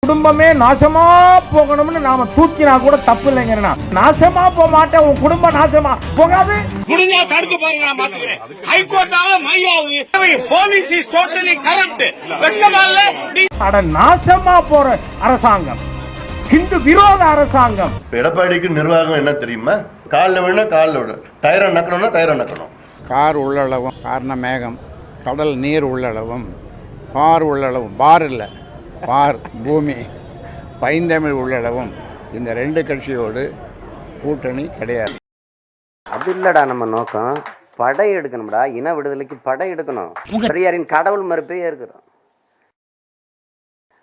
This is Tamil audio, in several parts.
குடும்பமே நாசமா போகணும்னு நாம தூக்கினா கூட தப்பு இல்லைங்க. நாசமா போக மாட்டேன், உன் குடும்பம் நாசமா போகாது. முடிஞ்சா தடுத்து பாருங்க, நான் பாத்துக்கிறேன். ஹைகோர்ட்டாவது மையாவது போலீஸ் இஸ் டோட்டலி கரப்ட். வெட்கமால அட நாசமா போற அரசாங்கம், ஹிந்து விரோத அரசாங்கம். எடப்பாடிக்கு நிர்வாகம் என்ன தெரியுமா? காலில் விழா காலில் விட, டயரை நக்கணும்னா டயரை நக்கணும். கார் உள்ளளவும் காரண மேகம், கடல் நீர் உள்ளளவும், பார் உள்ளளவும், பார் இல்லை பார் பூமி, பைந்தமிழ் உள்ளளவும் இந்த ரெண்டு கட்சியோடு கூட்டணி கிடையாது. அது இல்லடா நம்ம நோக்கம். படை எடுக்கணும்டா, இன விடுதலைக்கு படை எடுக்கணும். பெரியாரின் கடவுள் மறுப்பே இருக்கிறோம்.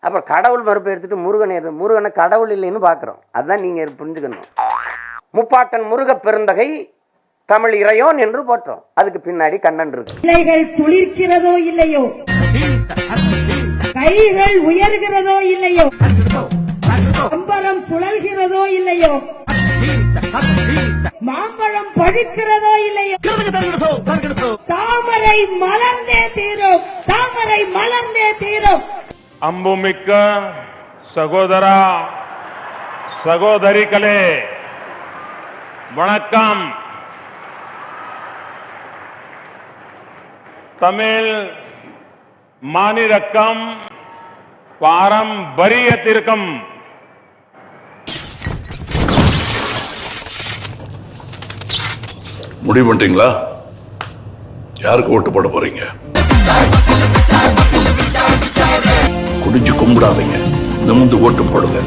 அப்புறம் கடவுள் மறுப்பை எடுத்துட்டு முருகனை கடவுள் இல்லைன்னு பார்க்குறோம். அதுதான் நீங்க புரிஞ்சுக்கணும். முப்பாட்டன் முருக பெருந்தகை தமிழ் இறையோன் என்று போட்டோம். அதுக்கு பின்னாடி கண்ணன் இருக்கு. இலைகள் துளிர்க்கிறதோ இல்லையோ, கைகள் உயர்கிறதோ இல்லையோ, அம்பரம் சுழல்கிறதோ இல்லையோ, மாம்பழம் பழுக்கிறதோ இல்லையோ, தாமரை மலர்ந்தே தீரும், தாமரை மலர்ந்தே தீரும். அன்புமிக்க சகோதரா சகோதரிகளே வணக்கம். தமிழ் மாநிலக்கம் பாரம்பரியத்திற்கும் முடிவு பண்ணிட்டீங்களா? யாருக்கு ஓட்டு போட போறீங்க? குடிச்சு கும்பிடாதீங்க, நிமிர்ந்து ஓட்டு போடுங்க.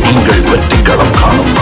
நீங்கள் வெற்றி களம் காணும்.